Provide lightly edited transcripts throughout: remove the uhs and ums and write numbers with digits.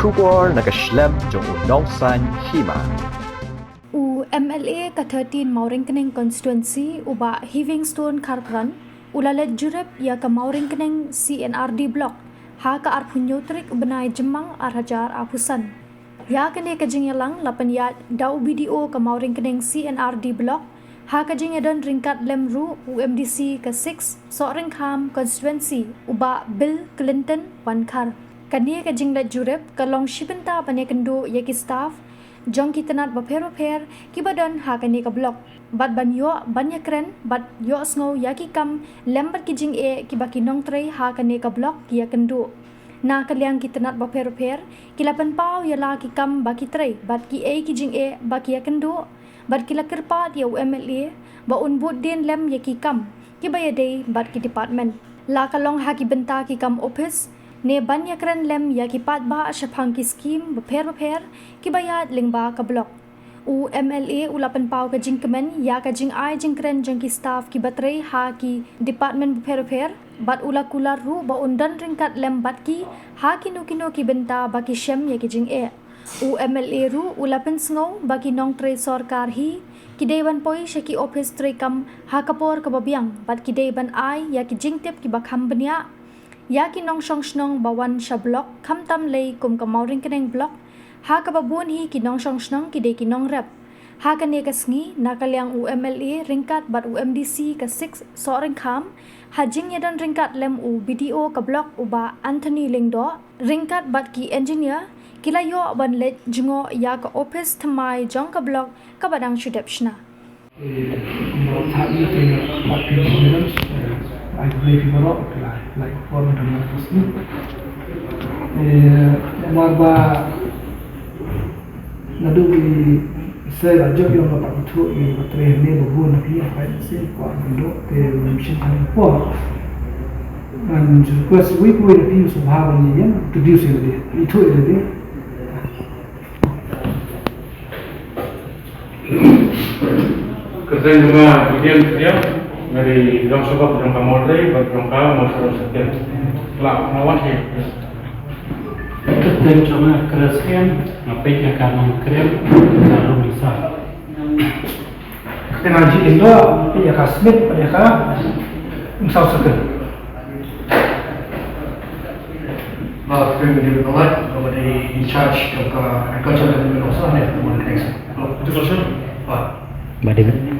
Bersyukur nakaslam jong unong san hima. MLA ka-13 Mauringkening constituency uba Hivingstone Karpran ulalet jurep ya ka Mauringkening CNRD block ha ka arpunyotrik benai Jemang Arhajar Apusan ya kene ka jingyalang lapan ya dau BDO ka Mauringkening CNRD block ha ka jingyadan ringkat lemru UMDC ka 6 Soringham constituency uba Bill Clinton Wankar kani ka jinglet jurep ka long shibenta panekendo yaki staff jong kita nat baper kibadan ha kani ka blok bat ban yo banya kren bat yo sngo yaki kam lembat ki jing e ki baki nong trei ha kani ka blok ya kendo na kalyang kita nat baper kilapan pau ya la ki kam baki trei bat ki e ki jing e baki ya kendo bat kila kerpat ya UMLA ba unbut din lem yaki kam ki bayade bat ki department la kalong ha ki benta ki kam office ne banya kren lem ya ki pat ba shapang ki scheme baper ki bayat lingba ka blok UMLA ulapan pau ka jing kemen ya ka jing ai jing kren jong ki staff ki batrei ha ki department baper bat ula kular ru ba undan ringkat lem bat ki ha ki nukino ki benta ba ki shem ya ki jing e UMLA ru ulapan sngo ba ki nong tre sarkar hi ki dewan poi shaki office tre kam ha kapor ka babiang bat ki dewan ai ya ki jing tep ki bakham bania ya ki nong shong snong bawan sha block kham tam lei kum ka Mauringkening block ha ka babun hi ki nong shong snong ki de ki nong rep ha ka ne ka sngi nakalyang UMLA ringkat bat UMDC ka 6 Soringham ha jing yadan ringkat lem u BDO ka block uba Anthony Lingdo ringkat bat ki engineer kilayo ban let jingo ya ka office thamai jong ka block ka badang shudepshna I believe you are like former democracy. Marba nadu di saya job yang dapat itu ini baterai ini baru nanti apa sih kau ambil ke mesin transport dan juga sebagai kau ini subhanallah ni ya produce ini itu ini kerja juga bagian dia dari dalam sebab dalam kamordai dalam kau masalah setiap kelak melawan dia. Kerja cuma keraskan, ngapain yang kamu krem lalu bisa. Kita ngaji Indo, ya kasmit, ya kah, misal sekali. Kita menjadi penolok, kepada in charge of agriculture dan usaha ni, teman next. Itu question? Bagaimana?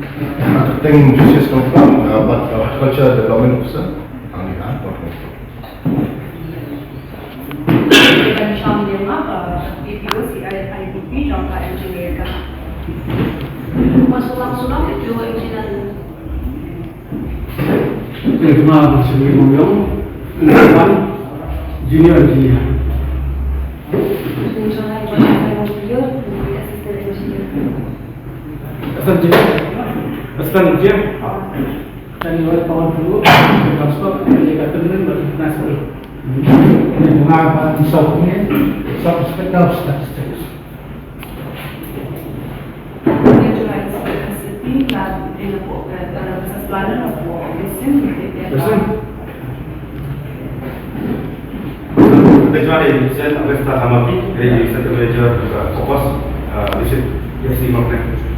Thing just come from but agriculture development officer. Dan Syam Lima, BPO CIDP jangka engineer kan. Masulang itu engineer. Terima kasih Muyong, Lewan, junior engineer. Engineer yang beliau assistant engineer. Asal dia, dan luar tahun dulu, transport dia kata dengan bertransfer. Mengapa di soknya, sok spektakuler statistik. Dia juga institusi dan ilmu business planner atau business. Kita cari desain oleh staf Hamapi dari satu manager fokus desain yang si magnet.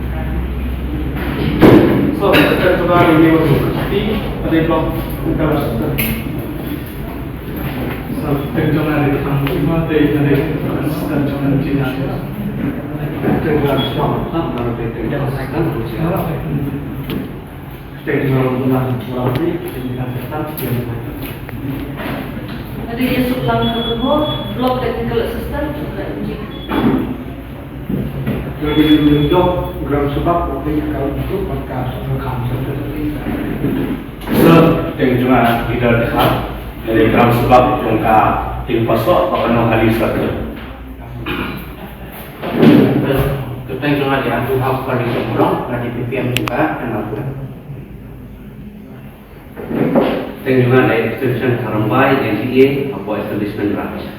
So, kita coba ini untuk di pada blok utara. So, penjualan dari kampungan dari asisten jualan Cina. Penjualan semua, kalau penjualan sekarang penjualan bulan melalui pendidikan tetap yang Jadi dia sulang kedua blok technical assistant juga engineer. Jadi untuk gram sebab waktu kalau itu maka rekam seperti So, penjualan tidak dekat dari gram sebab jangka tim pasok penuh kali satu. Kita cuma diatur hak paling kurang dari PPM juga dan apa. Dengan institution Karambai, NGA, apa establishment rights.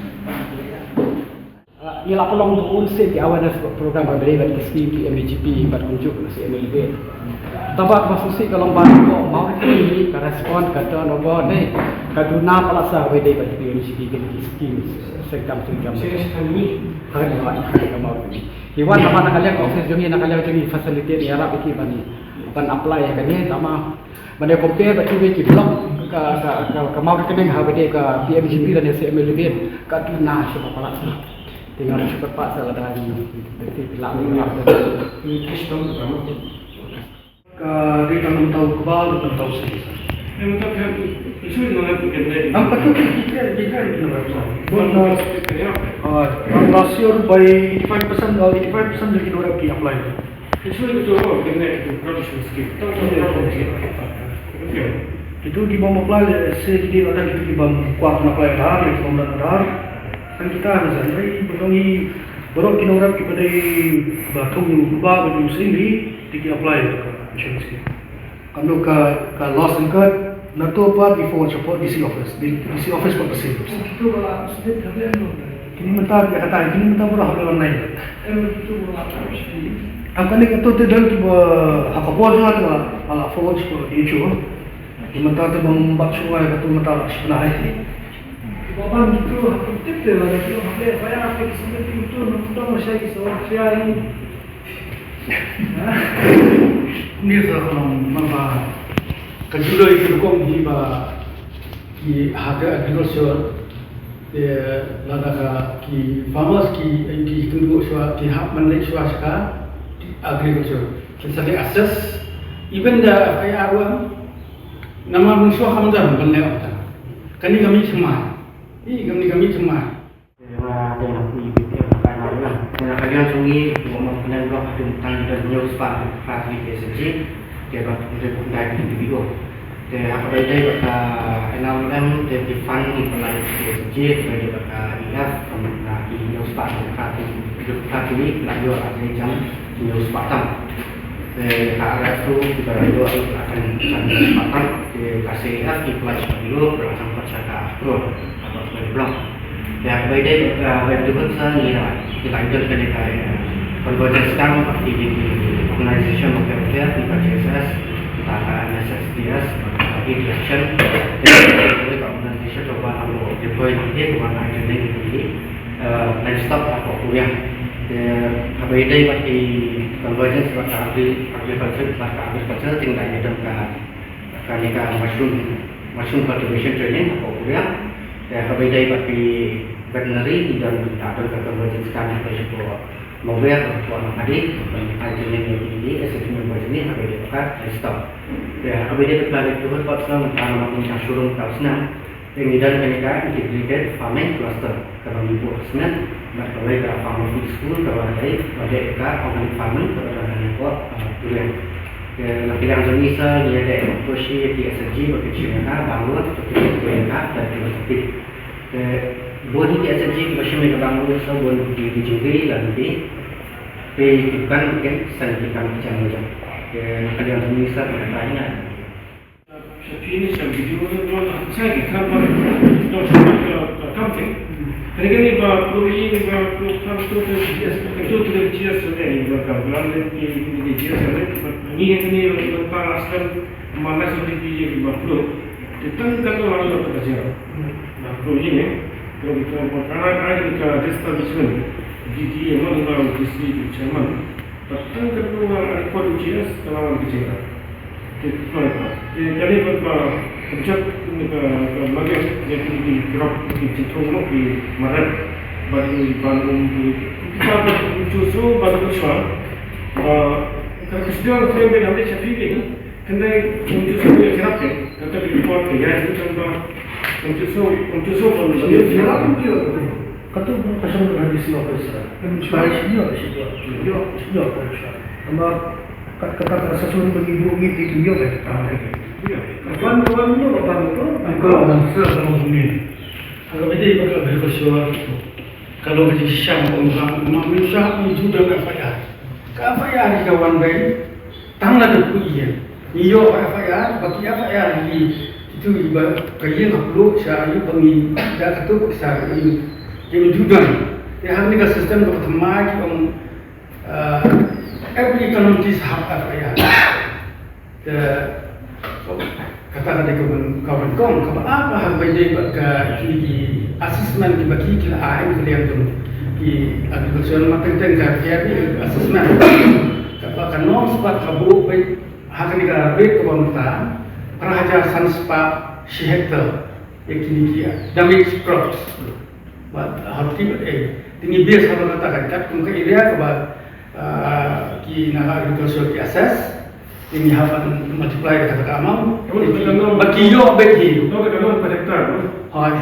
Ialah pelong untuk unsur di awal program berbeda di scheme MDGP berkunjung si MLB. Tambah khusus kalau baru mau ini respon kata nombor ni kaduna palasa we dei bagi ni sidi skim sekam ini hari kamau iwan apa nak kalian office jongi nak kalian jongi facility ni harap iki bani ban apply ya kan ni sama bani compare bagi we ki blok ka mau rekening ha we ka PMGP dan SML lebih kaduna siapa palasa tinggal cepat pak salah dari bilang ini sistem pertama di dalam tahu kebal dan tahu sih. Ang patuloy kita di luar. Last year by 85% or 85% dari orang ki apply. Itu di bawah apply sedikit ada di bawah kuat apply dah, di bawah dah. Kan kita harus ada beroni berok orang kita dari batung ubah baju sendiri di apply insurance scheme. Kalau ka loss incurred nato pa before support DC office. DC office pa pasir. Itu ba sudah terlihat. Kini mentar dia kata kini mentar berah orang lain. Ang kanik ito tidal tiba hakapol sa atin ala forward ko issue. Mentar tu bang bak sungai katu mentar sebenarnya. Bapak itu tip dia lah itu apa saya apa seperti itu nonton masih saya ini. Ni sekarang mana kejulai itu kong di harga agriculture lada ki farmers ki tunggu suat ki hak menilai suasana agriculture kita assess even the FIR one nama musuh kami dah menilai apa kami semua kami semua dengan IBP kalian sungi menggunakan blok tentang news pak di SG dia untuk dari video dia apa saja kata NLM dia define mulai SG dia kata IF kemudian di news pak di ini lagi ada jam news pak tam ada tu kita radio akan news pak tam kasih IF iklan dulu berasal percakapan atau blog ya baik betul saya ni lah kita lanjut ke convergence sekarang di organisation of healthcare di PCSS kita akan SSDS bagi action dari organisation coba ambil deploy nanti kemana aja ini next stop apa kuliah baik bagi convergence bagi agriculture tinggal di dalam kan mushroom cultivation training apa kuliah Kabaiday bagi veterinary dan ada convergence sekarang untuk mobil atau adik akhirnya ini assessment ini kabaiday pakai stop. Kabaiday terkait dengan pasal maupun showroom kawasan yang tidak mereka integrated farming cluster kalau ibu assessment mereka ke farming food school kalau ada organic farming kalau ada yang durian. Nanti yang misal dia ada posisi di SG bagi Cina bangun seperti Cina dan seperti boleh di SG masih mereka bangun sebelum di Jogja dan di bukan mungkin sanitikan macam-macam. Nanti yang misal katanya. Ini saya video itu saya kita itu camping. Mereka ni ini program itu GS ini program ini GS ini berparaskan mana seperti di bawah tentang kalau orang itu kerja program ini karena kita distribution GD mana distribution chairman tentang kalau ada kod GS kalau kerja jadi objek bagian jadi di grup di Citromok di Maret bagi Bandung kita justru baru soal kesedihan saya berada di Syafiri kena justru dia kerap kata di report ya itu contoh justru dia kerap dia kata pasal hadis officer dia nama kata sesuatu bagi ibu itu dia kata kawan itu kalau ini bakal berkesuara kalau di Syam orang manusia itu dah kafaya kawan baik tanglah tu iya iyo kafaya bagi kafaya itu kerja perlu saya bagi dah tu saya ini juga ya hari ni sistem pertama kita every economist have kafaya katakan dia kawan kong apa hal baik ke asesmen bagi kita air kalian tu di agriculture marketing kerja asesmen kapag non sepat kabu baik hak ni ka baik kebangunan peraja sanspa si hektar yang kini dia damage crops buat harus tinggi bias kalau katakan kat ke area kebat ki naga agriculture ki assess ini hapan multiply kata kamu bagi yo bagi Kau kena pada hektar.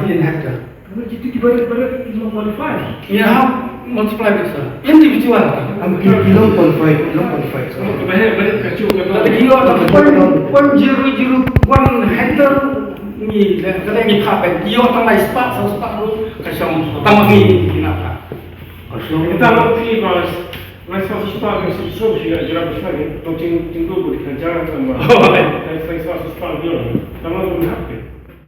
ini hektar Kalau kita dibalik-balik belum qualify. ya multiply bisa individual Belum qualified. Kalau kebanyakan kacau tapi kilo tapi 1 hektar ni kalau ni pakai kilo tanah ispat lu kasih tambah ni kenapa kita mau pergi pas Rasa sesuatu yang sebesar juga jarak besar ni, tinggal boleh kerja sama. Rasa sesuatu dulu, sama tu berapa?